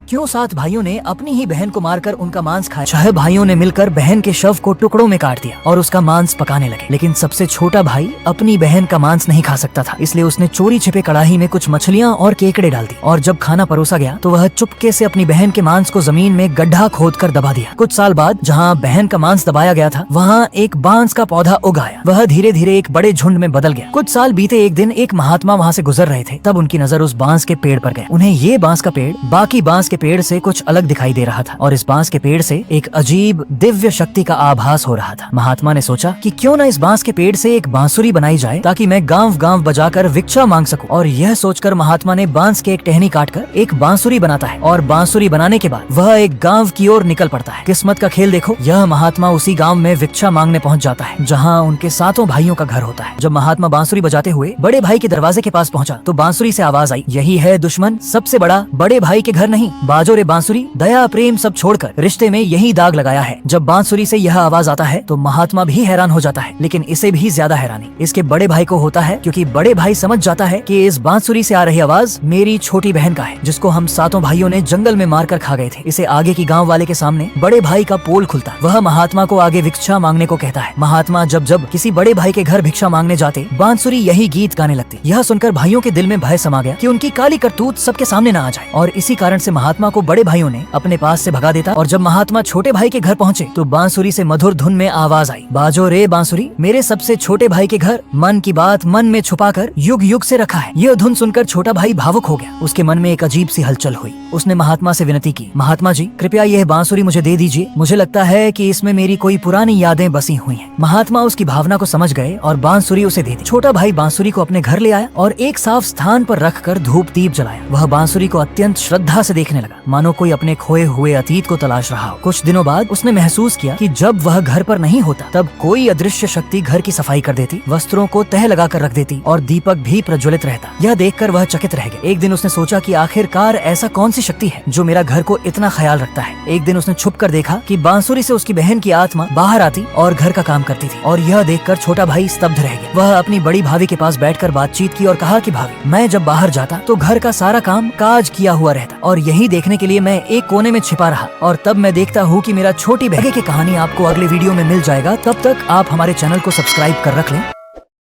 क्यों 7 भाइयों ने अपनी ही बहन को मारकर उनका मांस खाया। 6 भाइयों ने मिलकर बहन के शव को टुकड़ों में काट दिया और उसका मांस पकाने लगे, लेकिन सबसे छोटा भाई अपनी बहन का मांस नहीं खा सकता था, इसलिए उसने चोरी छिपे कढ़ाई में कुछ मछलियाँ और केकड़े डाल दी और जब खाना परोसा गया तो वह चुपके से अपनी बहन के मांस को जमीन में गड्ढा खोदकर दबा दिया। कुछ साल बाद जहाँ बहन का मांस दबाया गया था वहाँ एक बांस का पौधा उगाया। वह धीरे धीरे एक बड़े झुंड में बदल गया। कुछ साल बीते, एक दिन एक महात्मा वहाँ से गुजर रहे थे, तब उनकी नजर उस बांस के पेड़ पर गया। उन्हें ये बांस का पेड़ बाकी बांस के पेड़ से कुछ अलग दिखाई दे रहा था और इस बांस के पेड़ से एक अजीब दिव्य शक्ति का आभास हो रहा था। महात्मा ने सोचा कि क्यों न इस बांस के पेड़ से एक बांसुरी बनाई जाए ताकि मैं गांव गांव बजाकर भिक्षा मांग सकूं। और यह सोचकर महात्मा ने बांस के एक टहनी काटकर एक बांसुरी बनाता है और बांसुरी बनाने के बाद वह एक गांव की ओर निकल पड़ता है। किस्मत का खेल देखो, यह महात्मा उसी गांव में भिक्षा मांगने पहुंच जाता है जहां उनके 7 भाइयों का घर होता है। जब महात्मा बांसुरी बजाते हुए बड़े भाई के दरवाजे के पास पहुंचा तो बांसुरी से आवाज आई, यही है दुश्मन सबसे बड़ा, बड़े भाई के घर नहीं। बाजो रे बांसुरी, दया प्रेम सब छोड़कर रिश्ते में यही दाग लगाया है। जब बांसुरी से यह आवाज आता है तो महात्मा भी हैरान हो जाता है, लेकिन इसे भी ज्यादा हैरानी इसके बड़े भाई को होता है, क्योंकि बड़े भाई समझ जाता है कि इस बांसुरी से आ रही आवाज मेरी छोटी बहन का है, जिसको हम 7 भाइयों ने जंगल में मारकर खा गए थे। इसे आगे की गांव वाले के सामने बड़े भाई का पोल खुलता, वह महात्मा को आगे भिक्षा मांगने को कहता है। महात्मा जब जब किसी बड़े भाई के घर भिक्षा मांगने जाते, बांसुरी यही गीत गाने लगती। यह सुनकर भाइयों के दिल में भय समा गया कि उनकी काली करतूत सबके सामने न आ जाए, और इसी कारण से महात्मा को बड़े भाइयों ने अपने पास से भगा देता। और जब महात्मा छोटे भाई के घर पहुँचे तो बांसुरी से मधुर धुन में आवाज आई, बाजो रे बांसुरी, मेरे सबसे छोटे भाई के घर, मन की बात मन में छुपाकर युग युग से रखा है। यह धुन सुनकर छोटा भाई भावुक हो गया। उसके मन में एक अजीब सी हलचल हुई। उसने महात्मा से विनती की, महात्मा जी कृपया यह बांसुरी मुझे दे दीजिए, मुझे लगता है कि इसमें मेरी कोई पुरानी यादें बसी हुई हैं। महात्मा उसकी भावना को समझ गए और बांसुरी उसे दे दी। छोटा भाई बांसुरी को अपने घर ले आया और एक साफ स्थान पर रखकर धूप दीप जलाया। वह बांसुरी को अत्यंत श्रद्धा से देखने लगा, मानो कोई अपने खोए हुए अतीत को तलाश रहा हो। कुछ दिनों बाद उसने महसूस किया कि जब वह घर पर नहीं होता तब कोई अदृश्य शक्ति घर की सफाई कर देती, वस्त्रों को तह लगाकर रख देती और दीपक भी प्रज्वलित रहता। यह देखकर वह चकित रह गया। एक दिन उसने सोचा कि आखिरकार ऐसा कौन सी शक्ति है जो मेरा घर को इतना ख्याल रखता है। एक दिन उसने छुप कर देखा कि बांसुरी से उसकी बहन की आत्मा बाहर आती और घर का काम करती थी, और यह देखकर छोटा भाई स्तब्ध रह गया। वह अपनी बड़ी भाभी के पास बैठकर बातचीत की और कहा कि भाभी, मैं जब बाहर जाता तो घर का सारा काम काज किया हुआ रहता, और यही देखने के लिए मैं एक कोने में छिपा रहा, और तब मैं देखता हूँ कि मेरा छोटी बहन की कहानी आपको अगले वीडियो में मिल जाएगा। तब तक आप हमारे चैनल को सब्सक्राइब कर रख लें।